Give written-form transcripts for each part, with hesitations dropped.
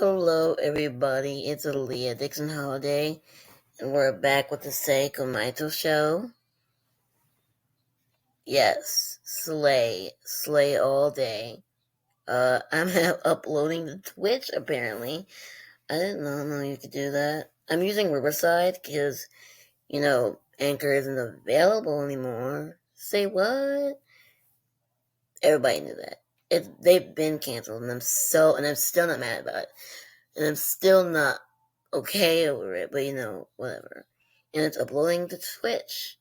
Hello, everybody. It's Aaliyah Dixon Holiday, and we're back with the Seiko Maito Show. Yes, slay all day. I'm uploading to Twitch, apparently. I didn't know you could do that. I'm using Riverside because, Anchor isn't available anymore. Say what? Everybody knew that. They've been canceled, and I'm still not mad about it. And I'm still not okay over it, but whatever. And it's uploading to Twitch.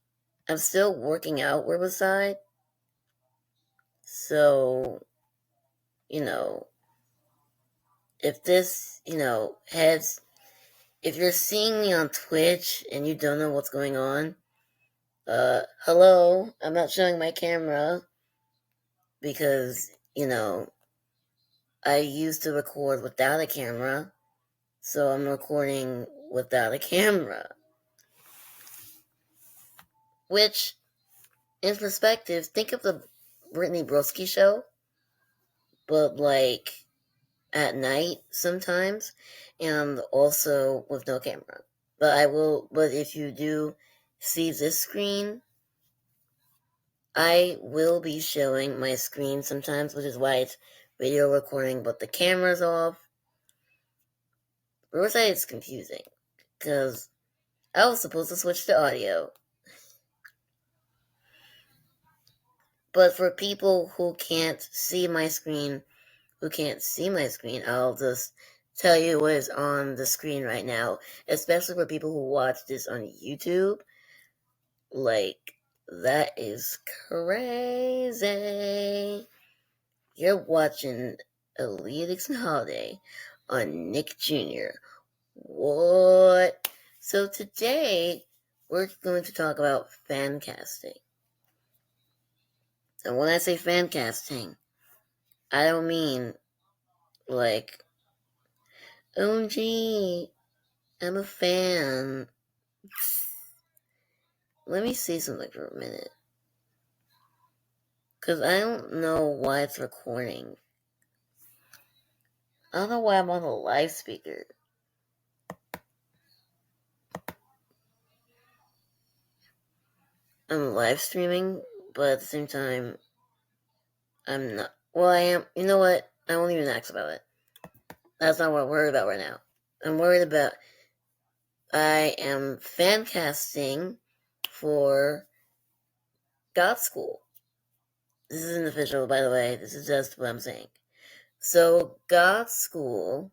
I'm still working out Riverside. So, if this, if you're seeing me on Twitch and you don't know what's going on, hello, I'm not showing my camera because, I used to record without a camera, so I'm recording without a camera. Which, in perspective, think of the Brittany Broski show, but like at night sometimes, and also with no camera. But if you do see this screen, I will be showing my screen sometimes, which is why it's video recording, but the camera's off. Riverside is confusing, because I was supposed to switch to audio. But for people who can't see my screen, I'll just tell you what is on the screen right now, especially for people who watch this on YouTube. Like, that is crazy. You're watching Aaliyah Dixon Holiday on Nick Jr. What? So today, we're going to talk about fan casting. And when I say fan casting, I don't mean like, oh gee, I'm a fan. Let me see something for a minute. Because I don't know why it's recording. I don't know why I'm on a live speaker. I'm live streaming, but at the same time, I'm not. Well, I am. You know what? I won't even ask about it. That's not what I'm worried about right now. I'm worried about. I am fan casting for God School. This isn't official, by the way. This is just what I'm saying. So, God School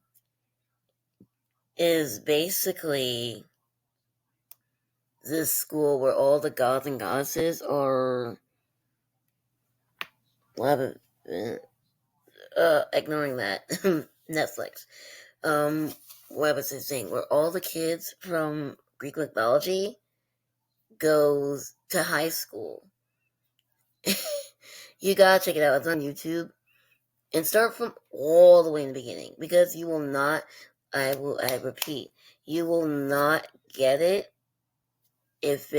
is basically this school where all the gods and goddesses are ignoring that. Netflix. What was his thing? Where all the kids from Greek mythology goes to high school. You gotta check it out. It's on YouTube. And start from all the way in the beginning. Because you will not, I repeat, you will not get it if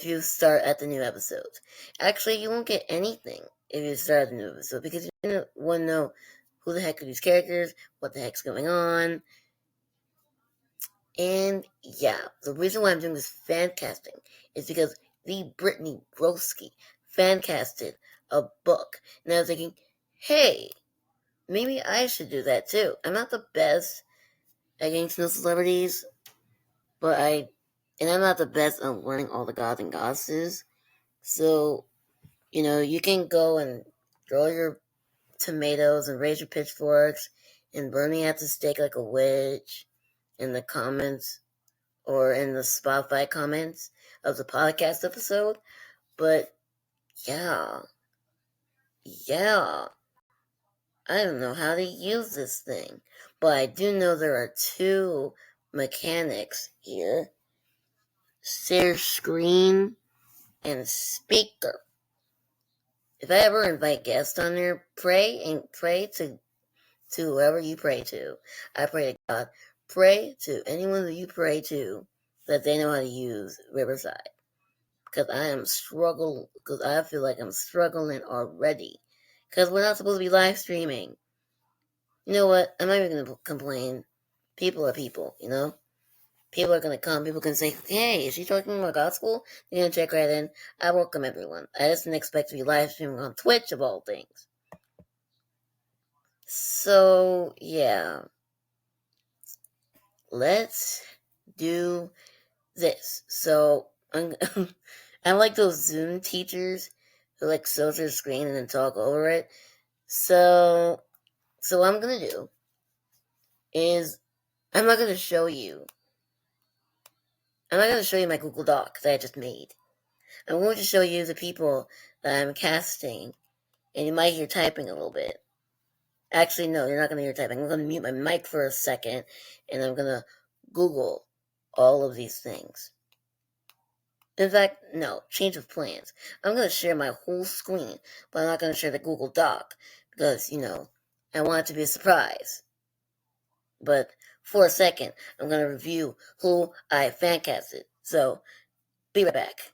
you start at the new episodes. Actually, you won't get anything if you start at the new episode, because you're going to want to know who the heck are these characters, what the heck's going on. And yeah, the reason why I'm doing this fan casting is because the Brittany Broski fan casted a book. And I was thinking, hey, maybe I should do that too. I'm not the best at getting to know celebrities, but I'm not the best at learning all the gods and goddesses. So, you can go and grow your tomatoes and raise your pitchforks and burn me at the stake like a witch in the comments or in the Spotify comments of the podcast episode. But yeah, I don't know how to use this thing. But I do know there are two mechanics here. Share screen and speaker. If I ever invite guests on there, pray to whoever you pray to. I pray to God. Pray to anyone that you pray to that they know how to use Riverside. Because I feel like I'm struggling already. Because we're not supposed to be live streaming. You know what? I'm not even gonna complain. People are people, you know? People are gonna come, people can say, hey, is she talking about gospel? They're gonna check right in. I welcome everyone. I just didn't expect to be live streaming on Twitch of all things. So, yeah. Let's do this. So, I like those Zoom teachers who like show their screen and then talk over it. So what I'm gonna do is I'm not gonna show you. I'm not gonna show you my Google Doc that I just made. I'm going to show you the people that I'm casting, and you might hear typing a little bit. Actually, no, you're not gonna hear typing. I'm gonna mute my mic for a second, and I'm gonna Google all of these things. In fact, no, change of plans. I'm going to share my whole screen, but I'm not going to share the Google Doc because, I want it to be a surprise. But for a second, I'm going to review who I fan casted. So, be right back.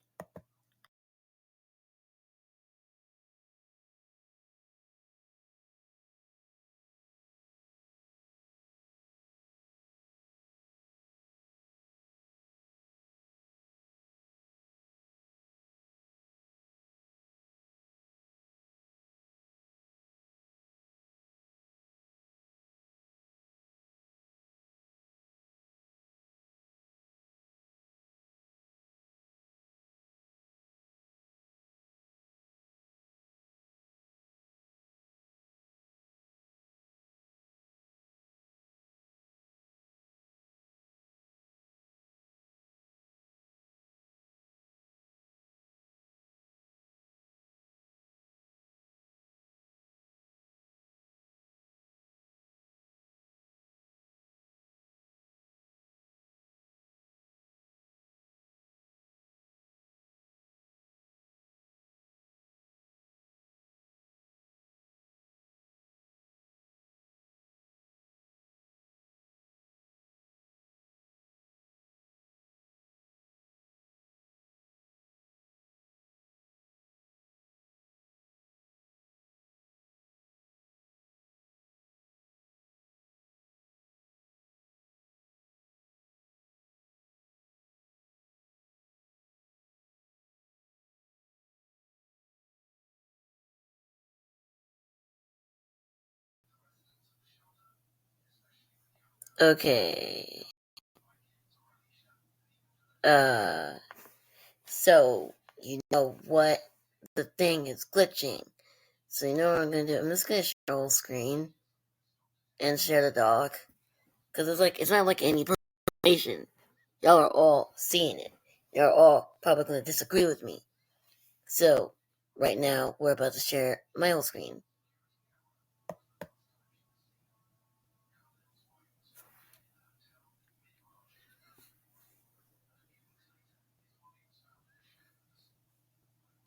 Okay. So, you know what? The thing is glitching. So, you know what I'm going to do? I'm just going to share the whole screen and share the doc. Because it's not like any information. Y'all are all seeing it. Y'all are all probably going to disagree with me. So, right now, we're about to share my whole screen.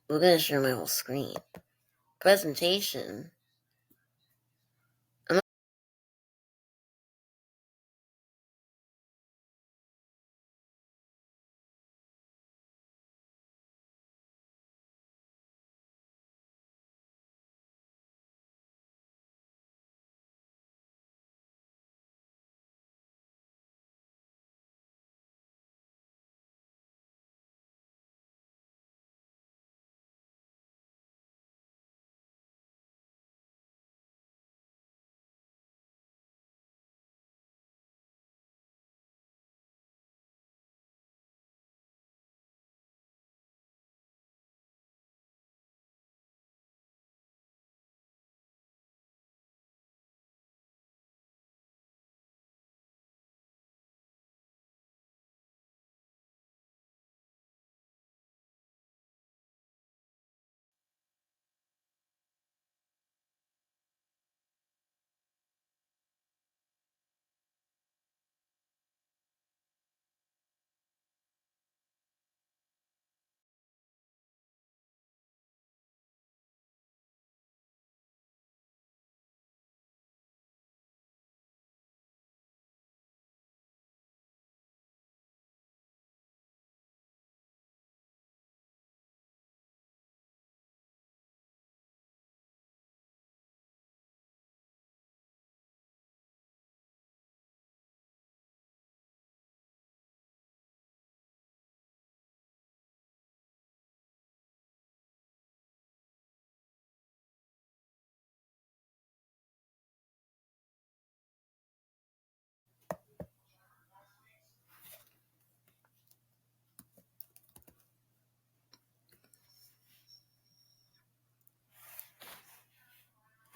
We're going to share my whole screen. Presentation. I'm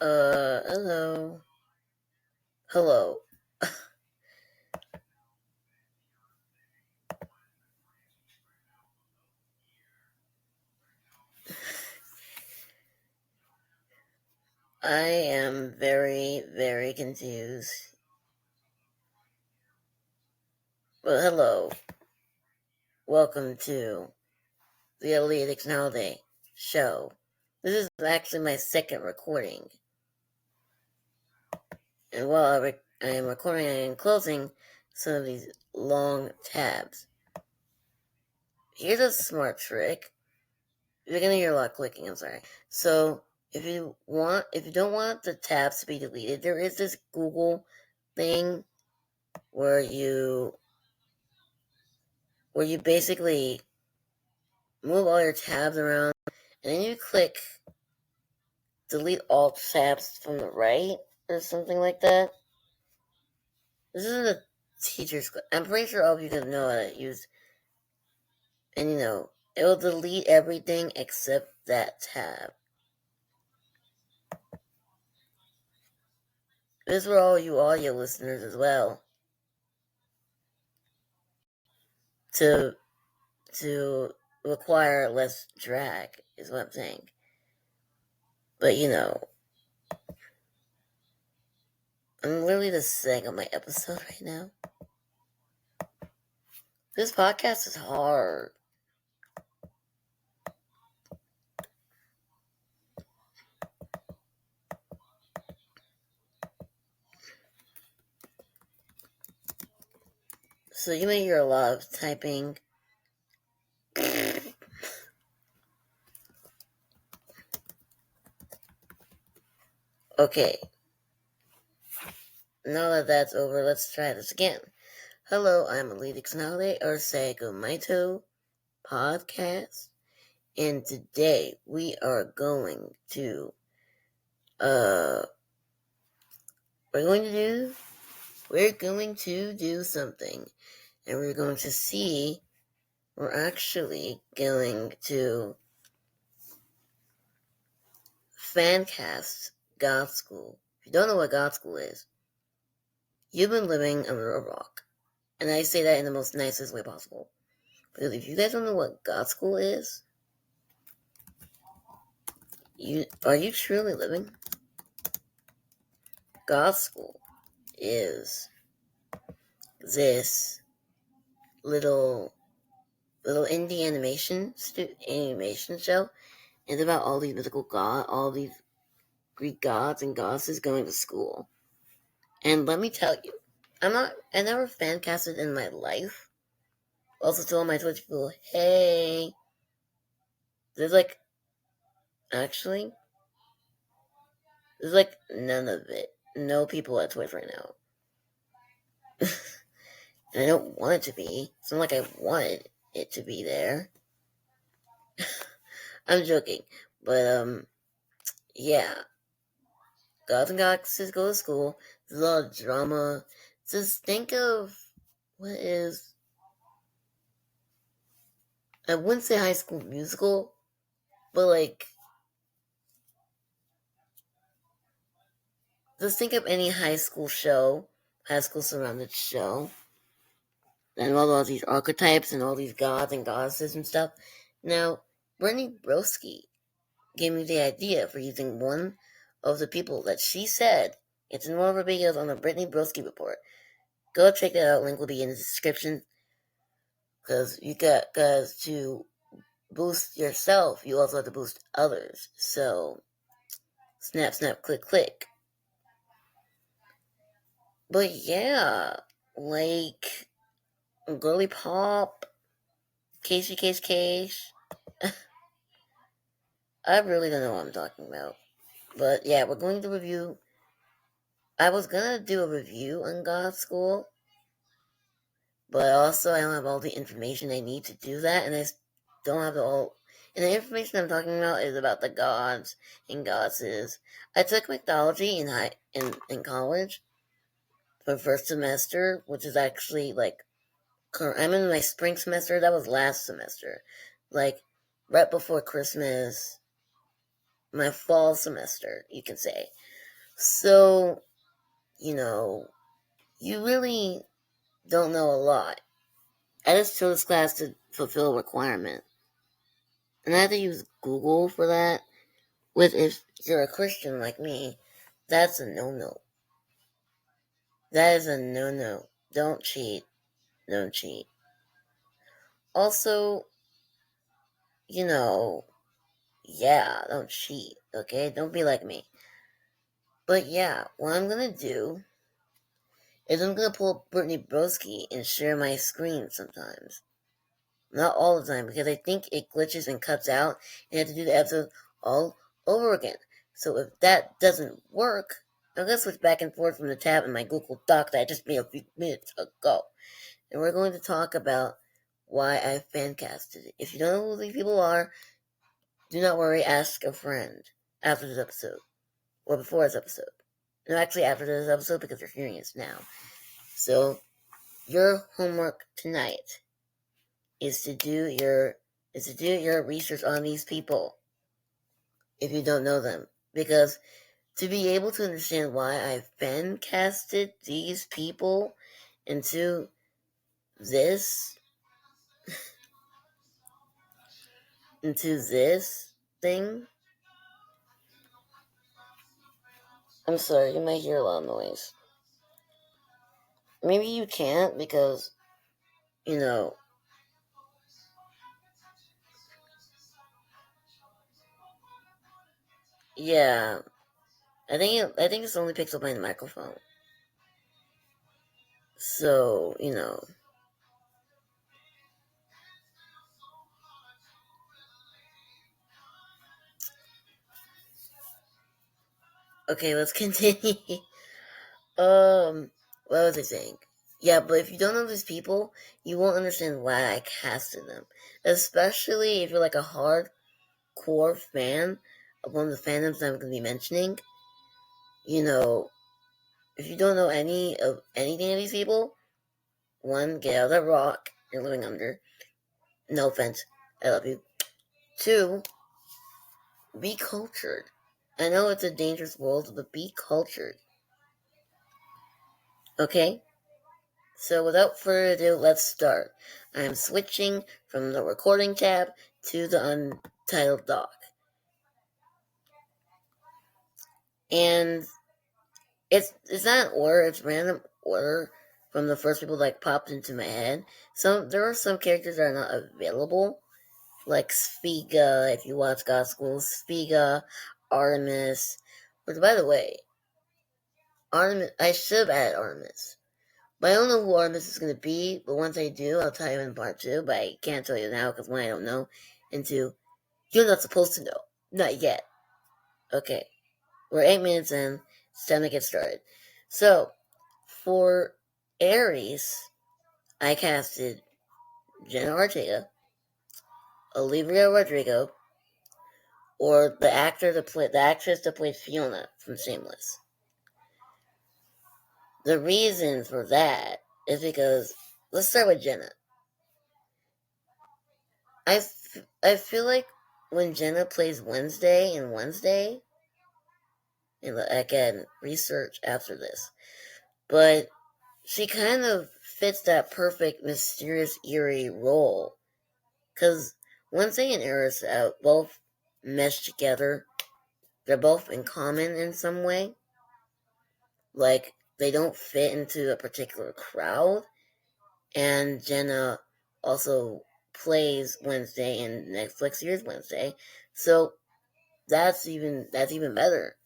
Hello. Hello. I am very, very confused. Well, hello. Welcome to the Elite Holiday show. This is actually my second recording. And while I am recording, I am closing some of these long tabs. Here's a smart trick. You're gonna hear a lot of clicking, I'm sorry. So if you don't want the tabs to be deleted, there is this Google thing where you basically move all your tabs around and then you click delete all tabs from the right or something like that. This isn't a teacher's class. I'm pretty sure all of you can know how to use, and it'll delete everything except that tab. This is for all you audio listeners as well. To require less drag is what I'm saying. But I'm literally just saying on my episode right now. This podcast is hard. So you may hear a lot of typing. Okay. Now that that's over, let's try this again. Hello, I'm Elite Xnale or Sagomaito podcast. And today we are going to we're going to do something, and we're actually going to fancast God School. If you don't know what God School is, you've been living under a rock. And I say that in the most nicest way possible. Because if you guys don't know what God School is, are you truly living? God School is this little indie animation show. It's about all these mythical gods, all these Greek gods and goddesses going to school. And let me tell you, I never fan casted in my life. Also told my Twitch people, hey, there's actually, there's none of it. No people at Twitch right now. And I don't want it to be. It's not like I wanted it to be there. I'm joking. But, yeah. Gods and goddesses go to school. There's a lot of drama. Just think of what is... I wouldn't say High School Musical, but just think of any high school surrounded show. And all these archetypes and all these gods and goddesses and stuff. Now, Brittany Broski gave me the idea for using one of the people that she said. It's in one of her videos on the Brittany Broski report. Go check it out. Link will be in the description. Because to boost yourself, you also have to boost others. So, snap, snap, click, click. But yeah, Girly Pop, Casey Case Case. I really don't know what I'm talking about. But yeah, we're going to review. I was gonna do a review on God School, but also I don't have all the information I need to do that, and I don't have all. And the information I'm talking about is about the gods and goddesses. I took mythology in college for first semester, which is actually I'm in my spring semester. That was last semester, right before Christmas. My fall semester, you can say. So, you really don't know a lot. I just chose this class to fulfill a requirement. And I had to use Google for that. Which, if you're a Christian like me, that's a no-no. That is a no-no. Don't cheat. Don't cheat. Also, yeah, don't cheat, okay? Don't be like me. But yeah, what I'm gonna do is I'm gonna pull up Brittany Broski and share my screen sometimes. Not all the time, because I think it glitches and cuts out, and I have to do the episode all over again. So if that doesn't work, I'm gonna switch back and forth from the tab in my Google Doc that I just made a few minutes ago. And we're going to talk about why I fan casted it. If you don't know who these people are, do not worry, ask a friend after this episode. Or before this episode. No, actually after this episode, because you're hearing it now. So, your homework tonight is to do your research on these people if you don't know them. Because to be able to understand why I've fan casted these people into this thing. I'm sorry, you might hear a lot of noise. Maybe you can't because, yeah. I think this only picks up my microphone. So, Okay, let's continue. What was I saying? Yeah, but if you don't know these people, you won't understand why I casted them. Especially if you're like a hardcore fan of one of the fandoms I'm going to be mentioning. If you don't know anything of these people, one, get out of that rock you're living under. No offense, I love you. Two, be cultured. I know it's a dangerous world, but be cultured. Okay? So without further ado, let's start. I am switching from the recording tab to the untitled doc. And it's not an order, it's random order from the first people that popped into my head. There are some characters that are not available, like Sfiga, if you watch God School, Sfiga, Artemis. But by the way, Artemis, I should have added Artemis. But I don't know who Artemis is going to be, but once I do, I'll tell you in part 2, but I can't tell you now because one, I don't know, and 2, you're not supposed to know. Not yet. Okay, we're 8 minutes in, it's time to get started. So, for Aries, I casted Jenna Ortega, Olivia Rodrigo, or the actress that played Fiona from Shameless. The reason for that is because, let's start with Jenna. I feel like when Jenna plays Wednesday, and again, research after this, but she kind of fits that perfect, mysterious, eerie role. Because Wednesday and Eris both mesh together. They're both in common in some way. Like, they don't fit into a particular crowd. And Jenna also plays Wednesday in Netflix series Wednesday. So that's even better.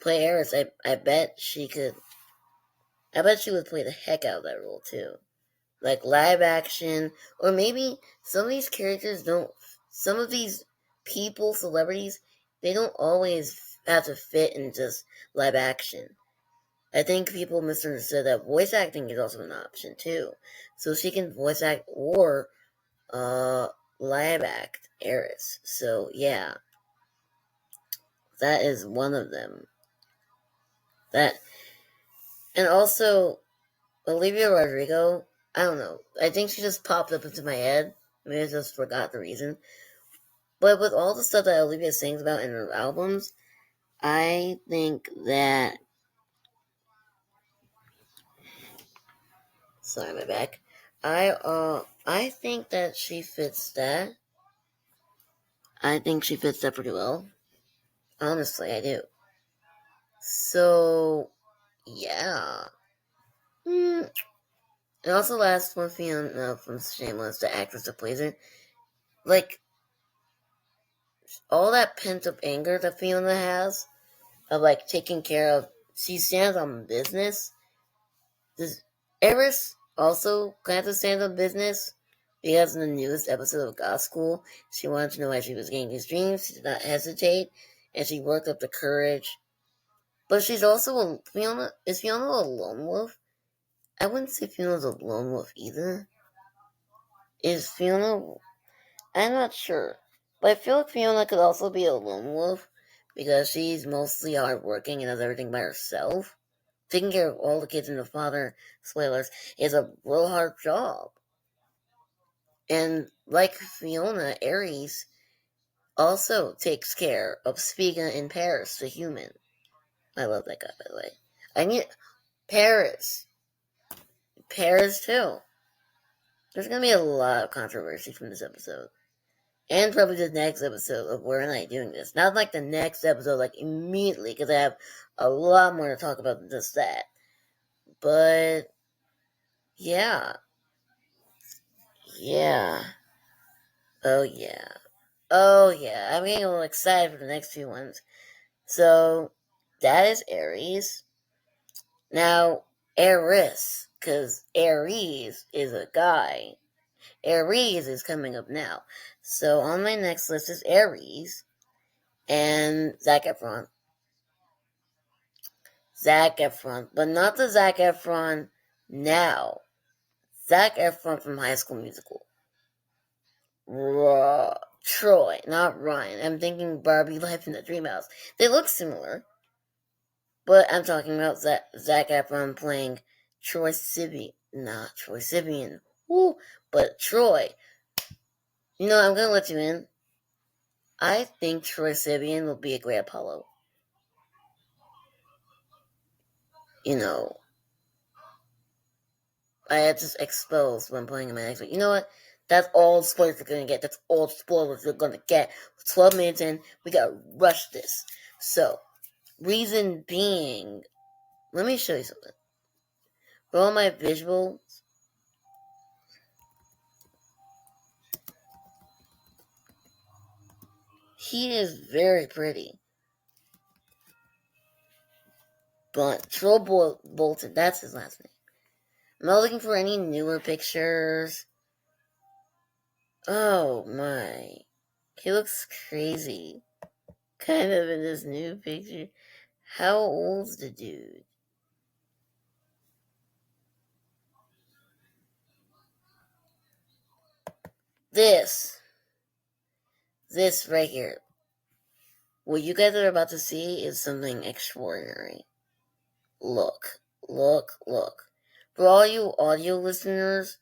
Play Eris, I bet she would play the heck out of that role too. Like live action, or maybe some of these characters don't, some of these people, celebrities, they don't always have to fit in just live action. I think people misunderstood that voice acting is also an option too. So she can voice act or live act Eris. So yeah, that is one of them. That, and also Olivia Rodrigo, I don't know. I think she just popped up into my head. Maybe I just forgot the reason. But with all the stuff that Olivia sings about in her albums, I think that. Sorry, my back. I think that she fits that. I think she fits that pretty well. Honestly, I do. So, yeah. Mm. And also, last one, Fiona from Shameless, the actress that plays it. Like, all that pent up anger that Fiona has of like taking care of, she stands on business. Does Eris also kind of stand on business? Because in the newest episode of God School, she wanted to know why she was getting these dreams. She did not hesitate, and she worked up the courage. But she's also Fiona. Is Fiona a lone wolf? I wouldn't say Fiona's a lone wolf either. Is Fiona? I'm not sure, but I feel like Fiona could also be a lone wolf because she's mostly hardworking and does everything by herself. Taking care of all the kids and the father, spoilers, is a real hard job. And like Fiona, Aries also takes care of Spiga in Paris, the human. I love that guy, by the way. I need Paris. Paris, too. There's going to be a lot of controversy from this episode. And probably the next episode of Where Am I Doing This? Not like the next episode, like immediately, because I have a lot more to talk about than just that. But, yeah. Yeah. Oh, yeah. Oh, yeah. I'm getting a little excited for the next few ones. So, that is Aries. Now, Eris, because Aries is a guy. Aries is coming up now. So, on my next list is Aries and Zac Efron. Zac Efron, but not the Zac Efron now. Zac Efron from High School Musical. Troy, not Ryan. I'm thinking Barbie Life in the Dream House. They look similar, but I'm talking about Zac Efron playing Troy Sibian. Not Troy Sibian. Woo, but Troy. You know, I'm gonna let you in. I think Troy Sibian will be a great Apollo. You know, I had just exposed when playing in my next week. You know what? That's all the spoilers we're gonna get. That's all the spoilers we're gonna get. 12 minutes in, we gotta rush this. So, reason being, let me show you something. For all my visuals, he is very pretty. But Troy Bolton, that's his last name. I'm not looking for any newer pictures. Oh my. He looks crazy. Kind of in this new picture. How old's the dude? This right here. What you guys are about to see is something extraordinary. Look. For all you audio listeners,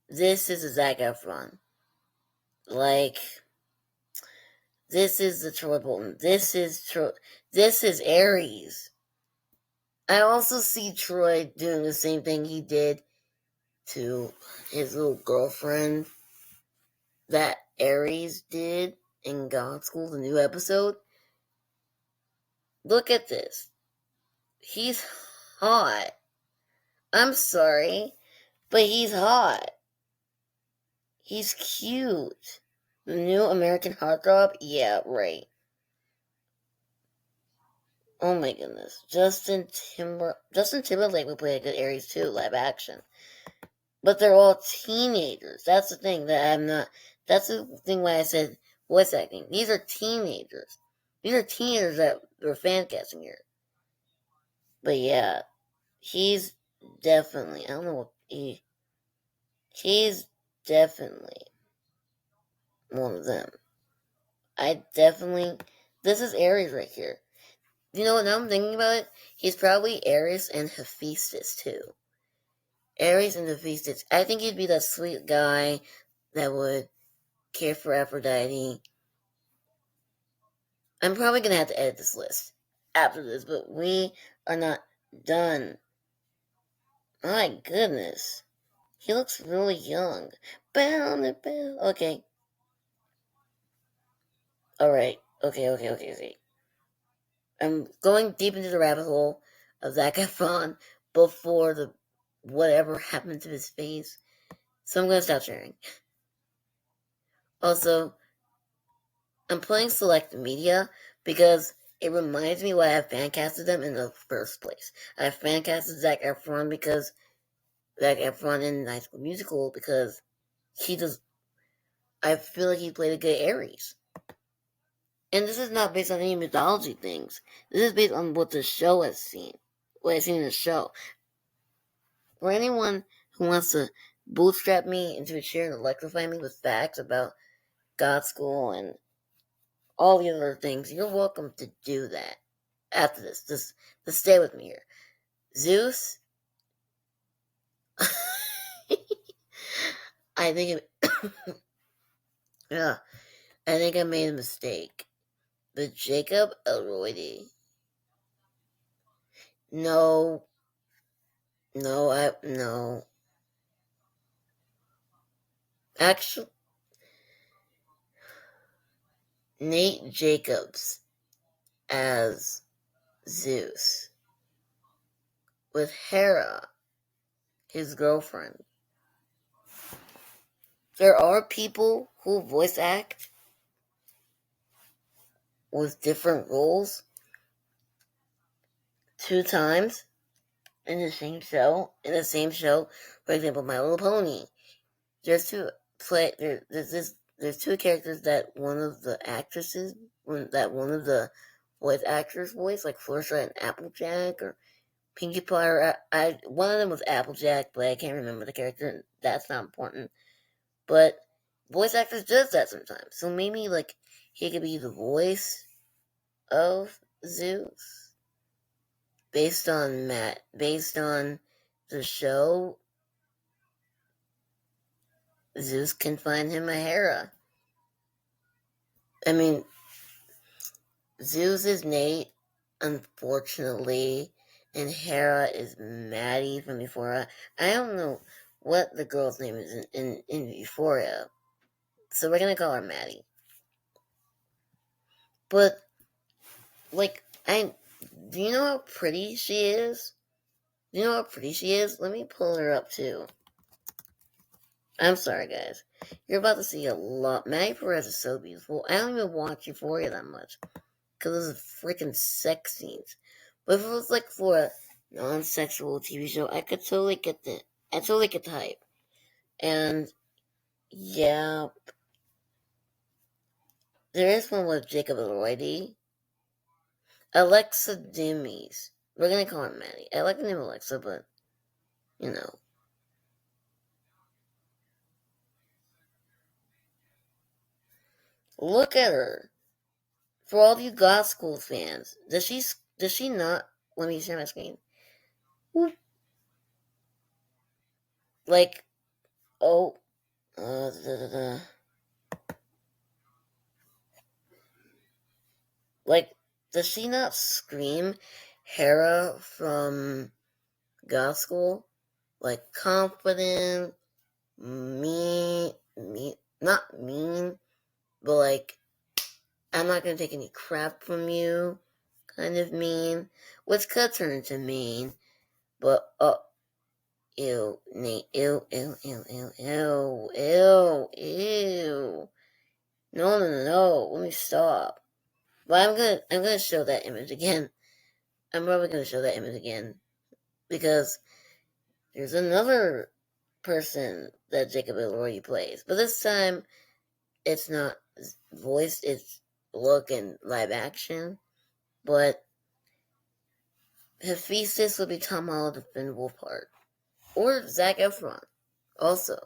this is a Zac Efron. Like, this is the Troy Bolton. This is Aries. I also see Troy doing the same thing he did to his little girlfriend that Aries did in God School, the new episode. Look at this. He's hot. I'm sorry, but he's hot. He's cute. The new American Heartthrob? Yeah, right. Oh my goodness. Justin Timberlake would play a good Aries too, live action. But they're all teenagers. That's the thing that I'm not. That's the thing why I said voice acting. These are teenagers. These are teenagers that are fan casting here. But yeah, he's definitely. I don't know what he's definitely one of them. I definitely. This is Aries right here. You know what? Now I'm thinking about it. He's probably Aries and Hephaestus too. Aries and Hephaestus. I think he'd be that sweet guy that would care for Aphrodite I'm probably gonna have to edit this list after this, but we are not done. My goodness. He looks really young. Okay. Alright. Okay. I'm going deep into the rabbit hole of Zac Efron before the whatever happened to his face. So I'm gonna stop sharing. Also, I'm playing select media because it reminds me why I fan casted them in the first place. I fan casted Zac Efron because Zac Efron in High School Musical because he does. I feel like he played a good Ares. And this is not based on any mythology things. This is based on what the show has seen. What I've seen in the show. For anyone who wants to bootstrap me into a chair and electrify me with facts about God School and all the other things, you're welcome to do that after this. Just stay with me here. Zeus, I think yeah, I think I made a mistake. But Jacob Elroy, no, no. Actually, Nate Jacobs as Zeus with Hera, his girlfriend. There are people who voice act with different roles 2 times in the same show. For example, My Little Pony. There's two there's 2 characters that one of the voice actors voice, like Fluttershy and Applejack or Pinkie Pie. Or one of them was Applejack, but I can't remember the character. And that's not important. But voice actors does that sometimes. So maybe like he could be the voice of Zeus based on the show. Zeus can find him a Hera. I mean, Zeus is Nate, unfortunately, and Hera is Maddie from Euphoria. I don't know what the girl's name is in Euphoria, so we're gonna call her Maddie. But like, do you know how pretty she is? Do you know how pretty she is? Let me pull her up too. I'm sorry, guys. You're about to see a lot. Maddie Perez is so beautiful. I don't even watch Euphoria that much because of the freaking sex scenes. But if it was like for a non-sexual TV show, I totally get the hype. And yeah, there is one with Jacob Elordi. Alexa Dimmies. We're gonna call her Maddie. I like the name Alexa, but you know. Look at her. For all you God School fans, does she not? Let me share my screen. Whoop. Like, oh, da, da, da. Like, does she not scream Hera from God School? Like, confident, not mean, but like, I'm not gonna take any crap from you, kind of mean, which could turn into mean, but ew, Nate, ew. No, let me stop. But I'm gonna show that image again. I'm probably gonna show that image again because there's another person that Jacob Elordi plays, but this time it's not voiced; it's look and live action. But Hephaestus would be Tom Holland and Wolfhard, or Zac Efron. Also,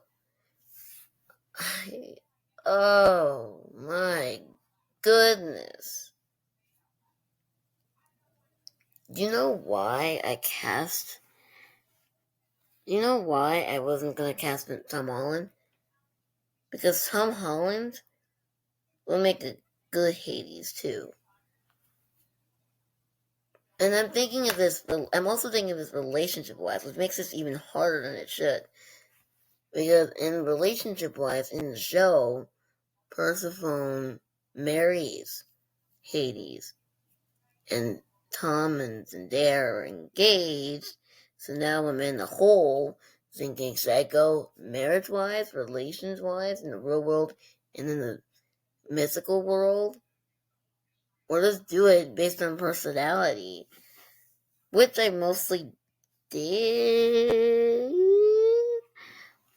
oh my goodness! Do you know why I cast? You know why I wasn't gonna cast Tom Holland? Because Tom Holland will make a good Hades too. And I'm thinking of this, I'm also thinking of this relationship-wise, which makes this even harder than it should. Because in relationship-wise, in the show, Persephone marries Hades, and Tom and Zendaya are engaged, so now I'm in the hole, thinking, should I go marriage-wise, relations-wise, in the real world, and in the mythical world? Or just do it based on personality, which I mostly did.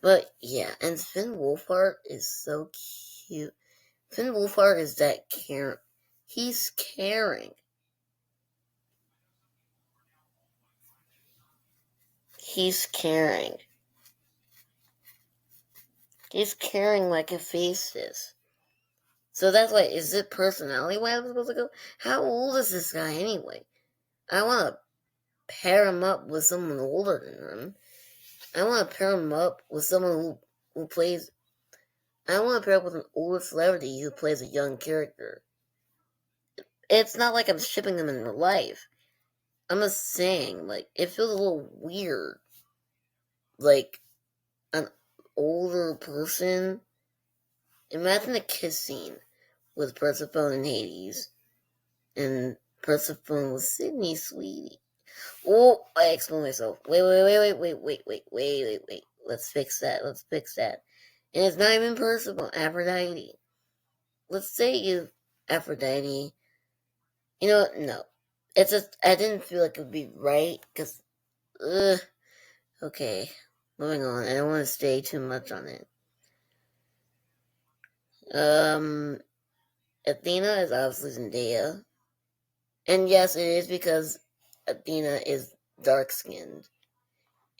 But yeah, and Finn Wolfhard is so cute. Finn Wolfhard is that caring. He's caring. He's caring. He's caring like a face is. So that's why, is it personality why I'm supposed to go? How old is this guy anyway? I want to pair him up with someone older than him. I want to pair him up with someone who plays. I want to pair up with an older celebrity who plays a young character. It's not like I'm shipping them in real life. I'm just saying, like, it feels a little weird. Like, an older person. Imagine a kiss scene with Persephone and Hades. And Persephone with Sydney, sweetie. Oh, I explained myself. Wait. Let's fix that. And it's not even Persephone, Aphrodite. Let's say you, Aphrodite. You know what? No. It's just, I didn't feel like it would be right, because, okay. Moving on. I don't want to stay too much on it. Athena is obviously Zendaya. And yes, it is because Athena is dark-skinned.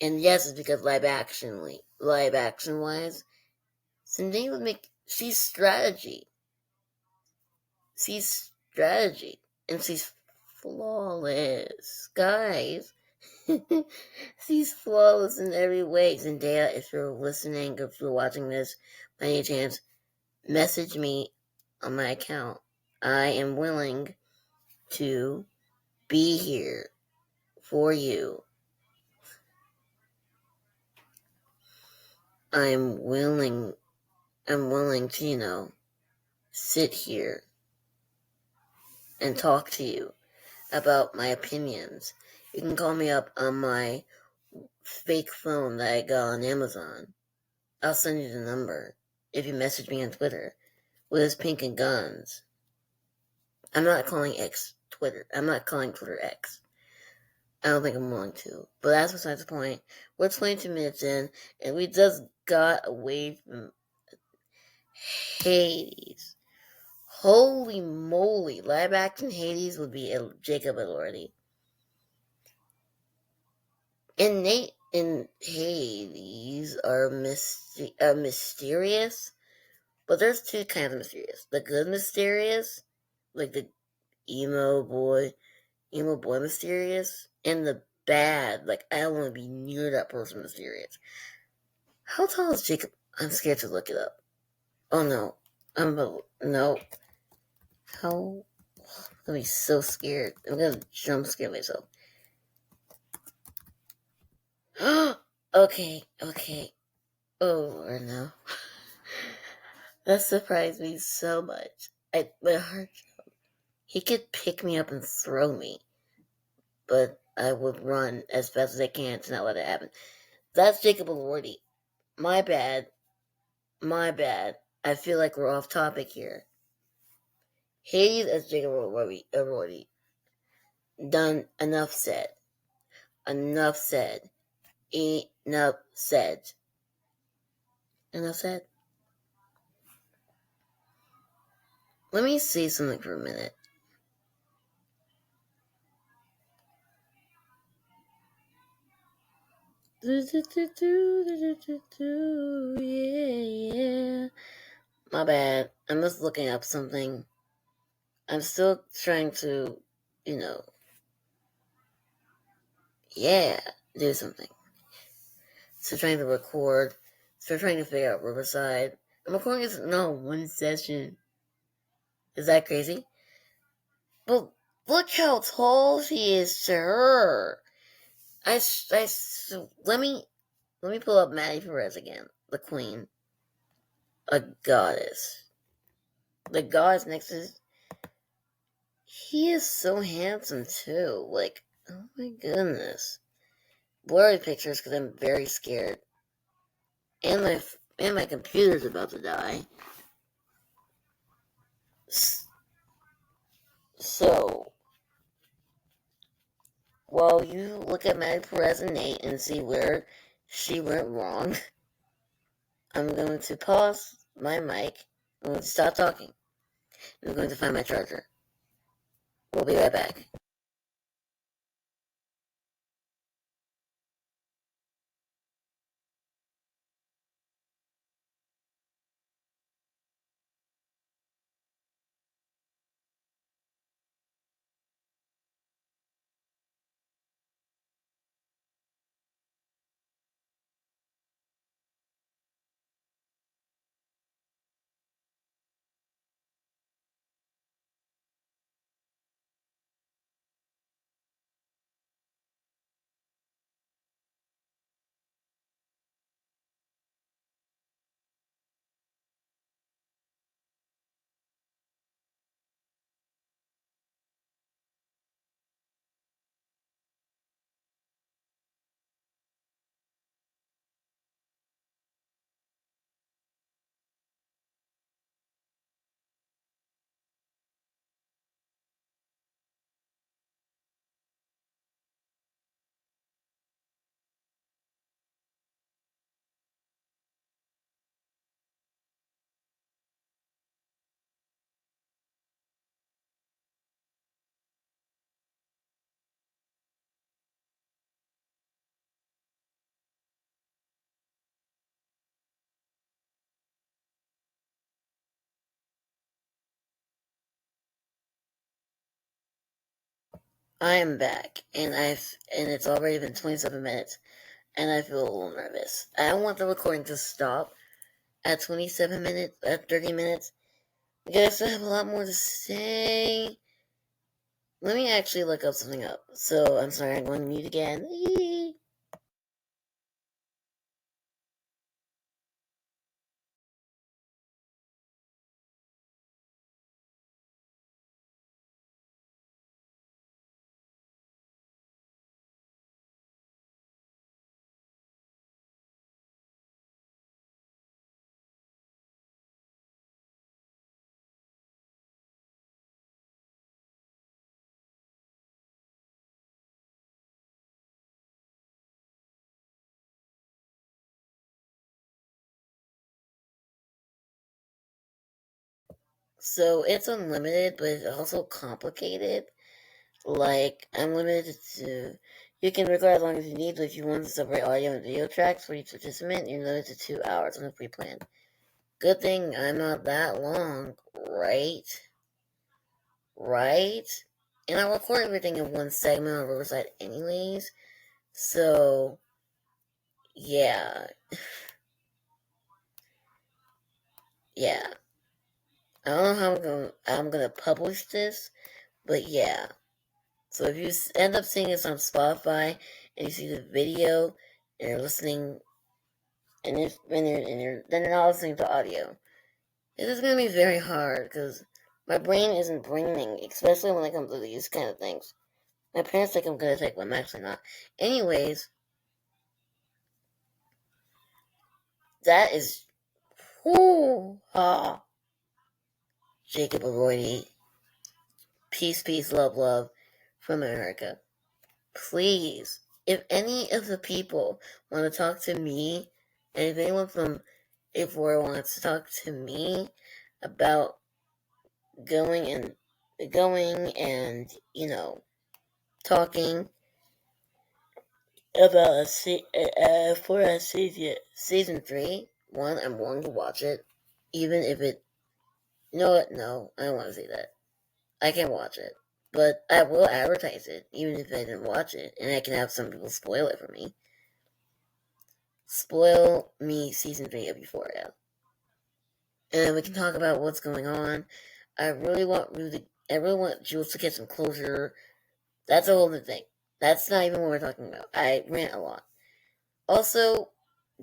And yes, it's because live action wise, Zendaya would make, she's strategy. And she's flawless. Guys, she's flawless in every way. Zendaya, if you're listening, if you're watching this, by any chance, message me on my account. I am willing to be here for you. I'm willing to, sit here and talk to you about my opinions. You can call me up on my fake phone that I got on Amazon. I'll send you the number if you message me on Twitter with his pink and guns. I'm not calling X Twitter. I'm not calling Twitter X. I don't think I'm willing to. But that's besides the point. We're 22 minutes in, and we just got away from Hades. Holy moly. Live action Hades would be Jacob Elordi. And Nate and Hades are mysterious, but there's two kinds of mysterious. The good mysterious, like the emo boy mysterious, and the bad, like I don't want to be near that person mysterious. How tall is Jacob? I'm scared to look it up. Oh no. No. How? I'm gonna be so scared. I'm gonna jump scare myself. Okay. Oh, or no. That surprised me so much. My heart. He could pick me up and throw me, but I would run as fast as I can to not let it happen. That's Jacob Elordi. My bad. I feel like we're off topic here. Hades as Jacob Elordi. Done. Enough said. Enough said. Let me see something for a minute. Yeah. My bad. I'm just looking up something. I'm still trying to, do something. Still trying to record. Still trying to figure out Riverside. I'm recording this, one session. Is that crazy? Well, Look how tall she is to her. Let me pull up Maddie Perez again. The queen. A goddess. The goddess next to... He is so handsome too. Like, oh my goodness. Blurry pictures because I'm very scared. And my computer's about to die. So, while you look at Maddie Perez and Nate and see where she went wrong, I'm going to pause my mic. I'm going to stop talking. I'm going to find my charger. We'll be right back. I am back, and it's already been 27 minutes, and I feel a little nervous. I don't want the recording to stop at 27 minutes, at 30 minutes, because I still have a lot more to say. Let me actually look up something up. So, I'm sorry, I'm going to mute again. So, it's unlimited, but it's also complicated. Like, I'm limited to... You can record as long as you need, but if you want to separate audio and video tracks for each participant, you're limited to 2 hours on the free plan. Good thing I'm not that long, right? Right? And I record everything in one segment on Riverside anyways, so... Yeah. Yeah. I don't know how I'm gonna publish this, but yeah. So if you end up seeing this on Spotify and you see the video and you're listening, and then you're not listening to audio, it is gonna be very hard because my brain isn't braining, especially when it comes to these kind of things. My parents think I'm good at tech, but I'm actually not. Anyways, that is Jacob Arroyo. Peace, peace, love, love from America. Please, if any of the people want to talk to me, and if anyone from A4 wants to talk to me about going and talking about for a season 3, one, I'm willing to watch it, even if it... You know what? No, I don't want to say that. I can watch it, but I will advertise it, even if I didn't watch it, and I can have some people spoil it for me. Spoil me season 3 of Euphoria. And then we can talk about what's going on. I really want Rue to... everyone wants Jules to get some closure. That's a whole other thing. That's not even what we're talking about. I rant a lot. Also,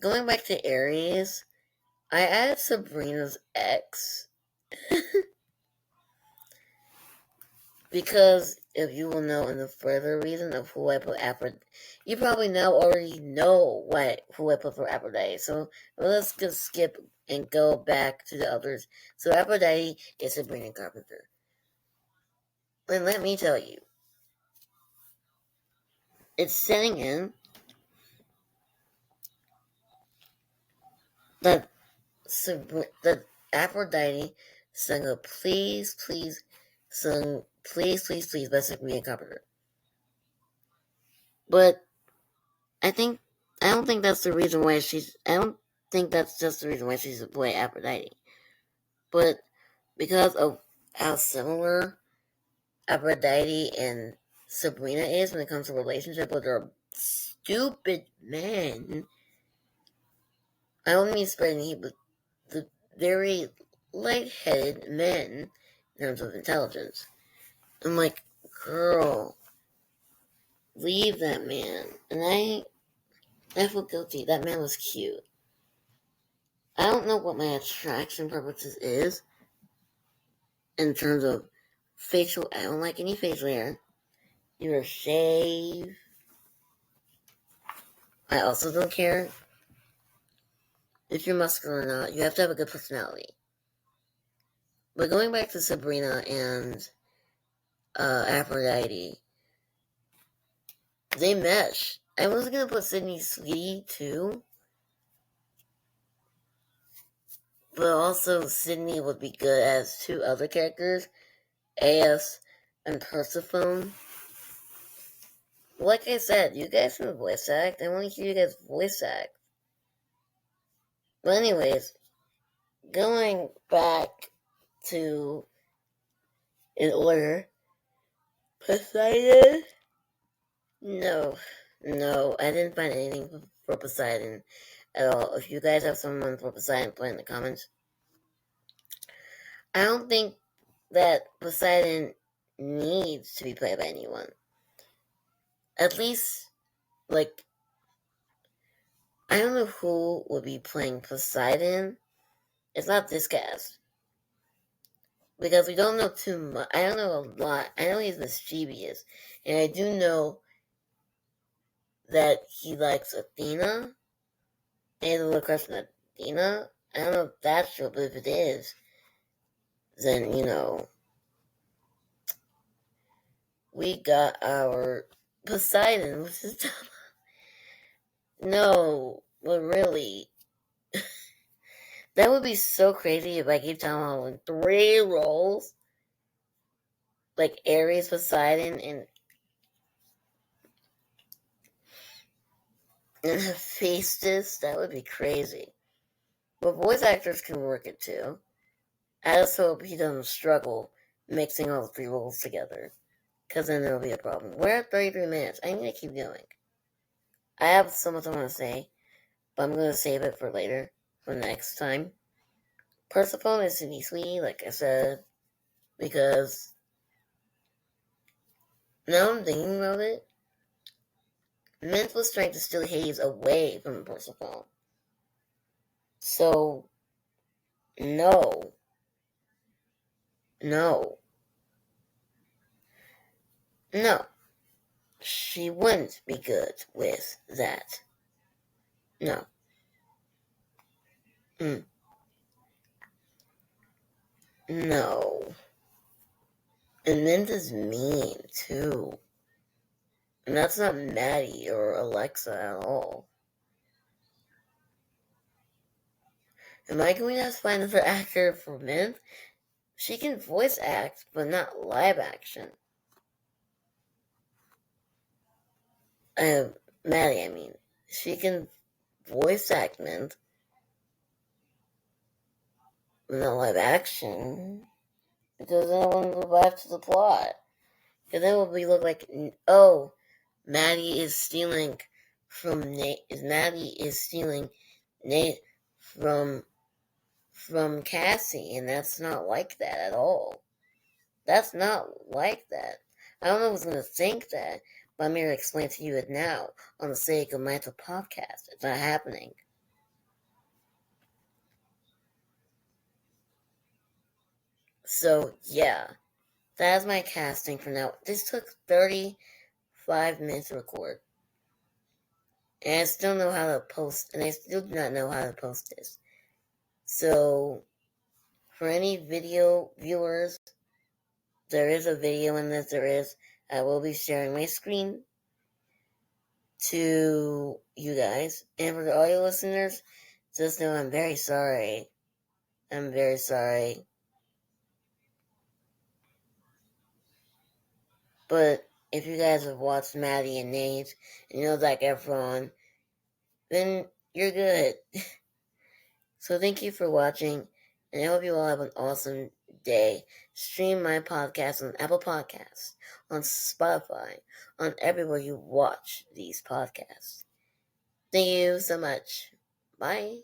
going back to Aries, I added Sabrina's ex because if you will know in the further reason of who I put Aphrodite, you probably now already know who I put for Aphrodite. So let's just skip and go back to the others. So Aphrodite is Sabrina Carpenter. And let me tell you, it's setting in that Aphrodite sung a please, please, sung please, please, please by Sabrina Carpenter. But I don't think that's the reason why I don't think that's just the reason why she's a boy Aphrodite. But because of how similar Aphrodite and Sabrina is when it comes to relationship with her stupid men, I don't mean spreading heat, but the very light-headed men in terms of intelligence. I'm like, girl, leave that man. And I feel guilty. That man was cute. I don't know what my attraction purposes is in terms of facial. I don't like any facial hair. You're a shave. I also don't care if you're muscular or not. You have to have a good personality. But going back to Sabrina and Aphrodite, they mesh. I was gonna put Sydney Sweetie too, but also Sydney would be good as two other characters, AS and Persephone. Like I said, you guys can voice act. I want to hear you guys voice act. But anyways, going back to in order, Poseidon. No, I didn't find anything for Poseidon at all. If you guys have someone for Poseidon, put in the comments. I don't think that Poseidon needs to be played by anyone. At least, like, I don't know who would be playing Poseidon. It's not this cast. Because we don't know too much. I don't know a lot. I know he's mischievous. And I do know that he likes Athena. He has a little crush on Athena. I don't know if that's true, but if it is, then, we got our Poseidon, which is no, but really, that would be so crazy if I gave Tom Holland 3 roles, like Ares, Poseidon, and Hephaestus. That would be crazy. But voice actors can work it too. I just hope he doesn't struggle mixing all the 3 roles together, because then there'll be a problem. We're at 33 minutes. I need to keep going. I have so much I want to say, but I'm going to save it for later, for next time. Persephone is Sydney Sweetie, like I said, because now I'm thinking about it, Mint was trying to steal Hades away from Persephone. So, no. She wouldn't be good with that. No. No. And Mint is mean, too. And that's not Maddie or Alexa at all. Am I going to find another actor for Mint? She can voice act, but not live action. Maddie, I mean. She can voice act Mint, but not live action. Because then it wouldn't go back to the plot. Because then it would look like, oh, Maddie is stealing from Nate. Maddie is stealing Nate from Cassie, and that's not like that at all. That's not like that. I don't know who's going to think that, but I'm here to explain to you it now on the sake of my podcast. It's not happening. So, yeah, that's my casting for now. This took 35 minutes to record. And I still know how to post, and I still do not know how to post this. So, for any video viewers, there is a video in this. I will be sharing my screen to you guys. And for the audio listeners, just know I'm very sorry. I'm very sorry. But if you guys have watched Maddie and Nate, and you know Zac Efron, then you're good. So thank you for watching, and I hope you all have an awesome day. Stream my podcast on Apple Podcasts, on Spotify, on everywhere you watch these podcasts. Thank you so much. Bye.